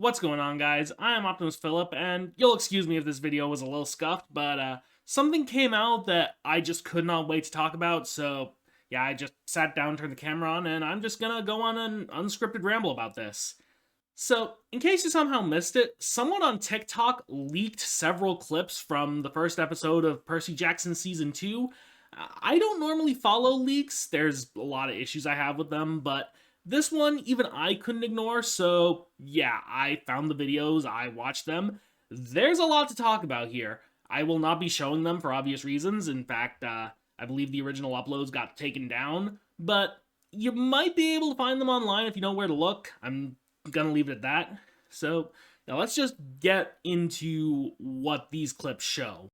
What's going on, guys? I am Optimus Philip, and you'll excuse me if this video was a little scuffed, but something came out that I just could not wait to talk about, so yeah, I just sat down, turned the camera on, and I'm just gonna go on an unscripted ramble about this. So, in case you somehow missed it, someone on TikTok leaked several clips from the first episode of Percy Jackson Season 2. I don't normally follow leaks, there's a lot of issues I have with them, but this one, even I couldn't ignore, so yeah, I found the videos, I watched them. There's a lot to talk about here. I will not be showing them for obvious reasons. In fact, I believe the original uploads got taken down, but you might be able to find them online if you know where to look. I'm gonna leave it at that. So, now let's just get into what these clips show.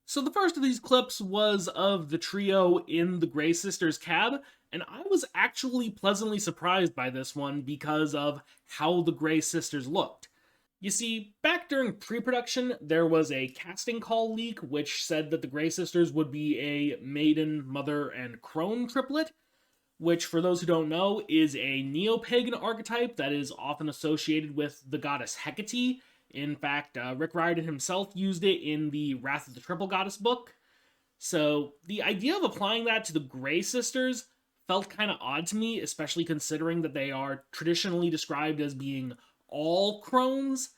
So the first of these clips was of the trio in the Grey Sisters cab, and I was actually pleasantly surprised by this one because of how the Grey Sisters looked. You see, back during pre-production, there was a casting call leak which said that the Grey Sisters would be a maiden, mother, and crone triplet, which, for those who don't know, is a neo-pagan archetype that is often associated with the goddess Hecate. In fact, Rick Riordan himself used it in the Wrath of the Triple Goddess book. So the idea of applying that to the Grey Sisters felt kind of odd to me, especially considering that they are traditionally described as being all crones.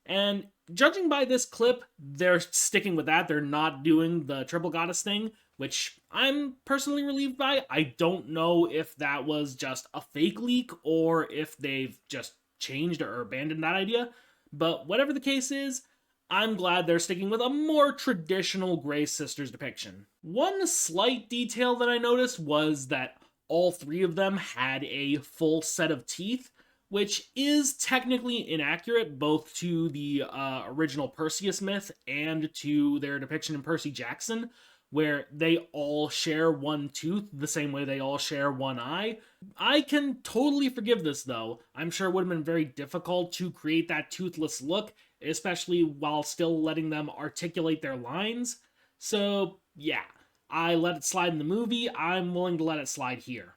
And judging by this clip, they're sticking with that. They're not doing the Triple Goddess thing, which I'm personally relieved by. I don't know if that was just a fake leak or if they've just changed or abandoned that idea. But whatever the case is, I'm glad they're sticking with a more traditional Grey Sisters depiction. One slight detail that I noticed was that all three of them had a full set of teeth, which is technically inaccurate both to the original Perseus myth and to their depiction in Percy Jackson, where they all share one tooth the same way they all share one eye. I can totally forgive this, though. I'm sure it would have been very difficult to create that toothless look, especially while still letting them articulate their lines. So, yeah, I let it slide in the movie. I'm willing to let it slide here.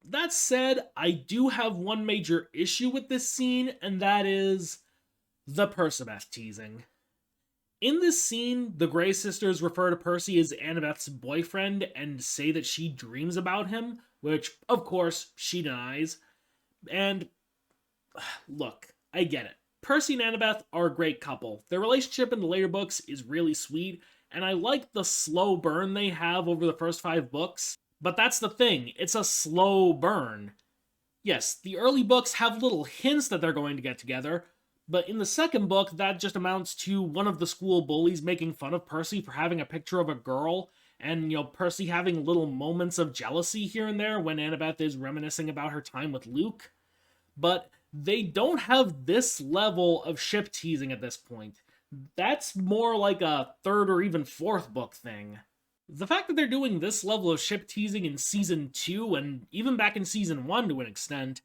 That said, I do have one major issue with this scene, and that is the Percabeth teasing. In this scene, the Grey Sisters refer to Percy as Annabeth's boyfriend and say that she dreams about him, which, of course, she denies. And, look, I get it. Percy and Annabeth are a great couple. Their relationship in the later books is really sweet, and I like the slow burn they have over the first 5 books. But that's the thing, it's a slow burn. Yes, the early books have little hints that they're going to get together, but in the second book, that just amounts to one of the school bullies making fun of Percy for having a picture of a girl, and, Percy having little moments of jealousy here and there when Annabeth is reminiscing about her time with Luke. But they don't have this level of ship teasing at this point. That's more like a 3rd or even 4th book thing. The fact that they're doing this level of ship teasing in Season 2, and even back in Season 1 to an extent,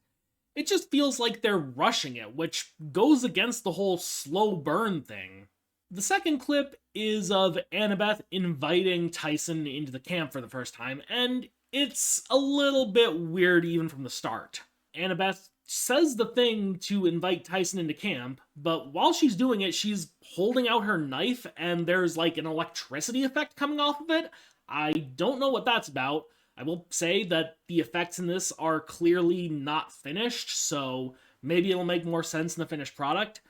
it just feels like they're rushing it, which goes against the whole slow burn thing. The second clip is of Annabeth inviting Tyson into the camp for the first time, and it's a little bit weird even from the start. Annabeth says the thing to invite Tyson into camp, but while she's doing it, she's holding out her knife, and there's like an electricity effect coming off of it. I don't know what that's about. I will say that the effects in this are clearly not finished, so maybe it'll make more sense in the finished product.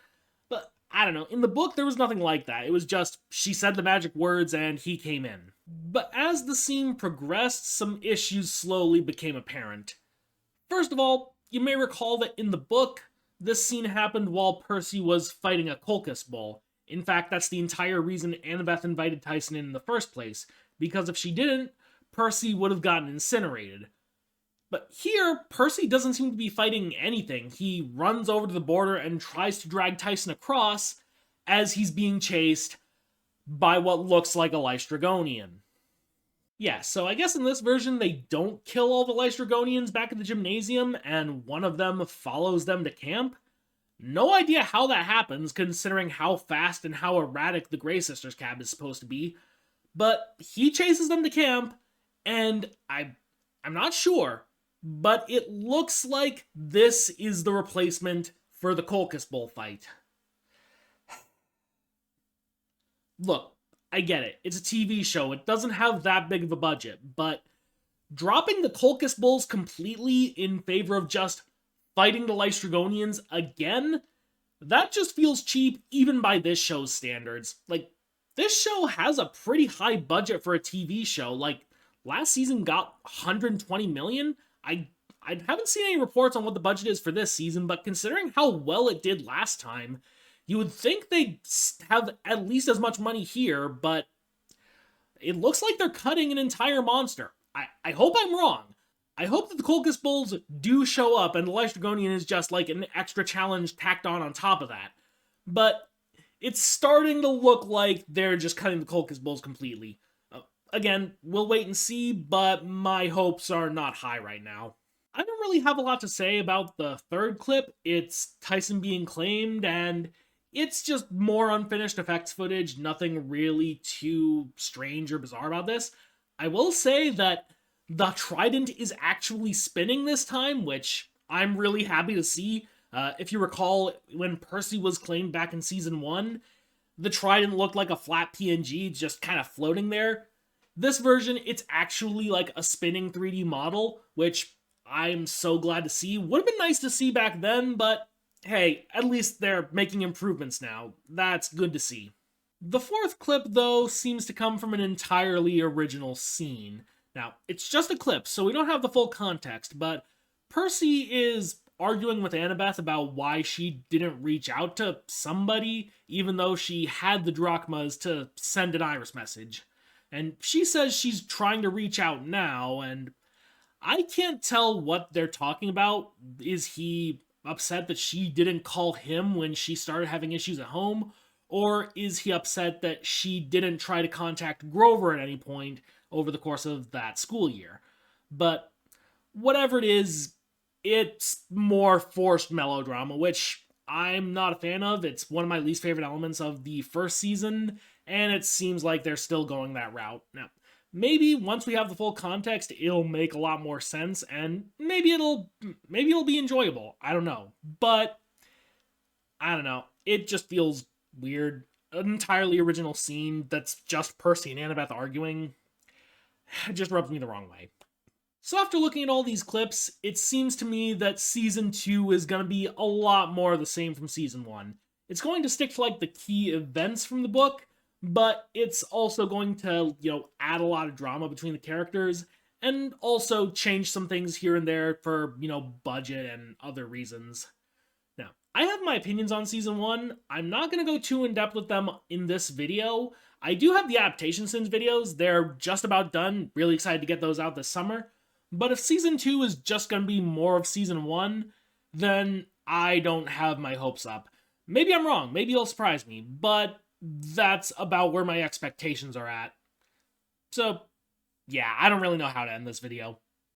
But I don't know, in the book there was nothing like that. It was just, she said the magic words and he came in. But as the scene progressed, some issues slowly became apparent. First of all, you may recall that in the book, this scene happened while Percy was fighting a Colchis bull. In fact, that's the entire reason Annabeth invited Tyson in the first place, because if she didn't, Percy would have gotten incinerated. But here, Percy doesn't seem to be fighting anything. He runs over to the border and tries to drag Tyson across as he's being chased by what looks like a Lystragonian. Yeah, so I guess in this version they don't kill all the Lystragonians back at the gymnasium, and one of them follows them to camp. No idea how that happens, considering how fast and how erratic the Grey Sisters cab is supposed to be. But he chases them to camp, and I'm not sure, but it looks like this is the replacement for the Colchis bullfight. Look, I get it. It's a TV show. It doesn't have that big of a budget, but dropping the Colchis bulls completely in favor of just fighting the Lystragonians again, that just feels cheap even by this show's standards. Like, this show has a pretty high budget for a TV show. Like, last season got 120 million. I haven't seen any reports on what the budget is for this season, but considering how well it did last time, you would think they'd have at least as much money here, but it looks like they're cutting an entire monster. I hope I'm wrong. I hope that the Colchis Bulls do show up and the Lystragonian is just like an extra challenge tacked on top of that. But it's starting to look like they're just cutting the Colchis Bulls completely. Again, we'll wait and see, but my hopes are not high right now. I don't really have a lot to say about the third clip. It's Tyson being claimed, and it's just more unfinished effects footage, nothing really too strange or bizarre about this. I will say that the trident is actually spinning this time, which I'm really happy to see. If you recall, when Percy was claimed back in Season 1, the trident looked like a flat PNG just kind of floating there. This version, it's actually like a spinning 3D model, which I'm so glad to see. Would have been nice to see back then, but hey, at least they're making improvements now. That's good to see. The fourth clip, though, seems to come from an entirely original scene. Now, it's just a clip, so we don't have the full context, but Percy is arguing with Annabeth about why she didn't reach out to somebody, even though she had the drachmas to send an iris message. And she says she's trying to reach out now, and I can't tell what they're talking about. Is he upset that she didn't call him when she started having issues at home? Or is he upset that she didn't try to contact Grover at any point over the course of that school year? But whatever it is, it's more forced melodrama, which I'm not a fan of. It's one of my least favorite elements of the first season, and it seems like they're still going that route. Now, maybe once we have the full context, it'll make a lot more sense, and maybe it'll be enjoyable. I don't know. But I don't know. It just feels weird. An entirely original scene that's just Percy and Annabeth arguing. It just rubs me the wrong way. So after looking at all these clips, it seems to me that Season 2 is going to be a lot more of the same from Season 1. It's going to stick to like the key events from the book, but it's also going to, add a lot of drama between the characters and also change some things here and there for, budget and other reasons. Now, I have my opinions on Season 1. I'm not going to go too in-depth with them in this video. I do have the Adaptation Sins videos. They're just about done. Really excited to get those out this summer. But if Season 2 is just going to be more of Season 1, then I don't have my hopes up. Maybe I'm wrong. Maybe it'll surprise me. But that's about where my expectations are at. So, yeah, I don't really know how to end this video.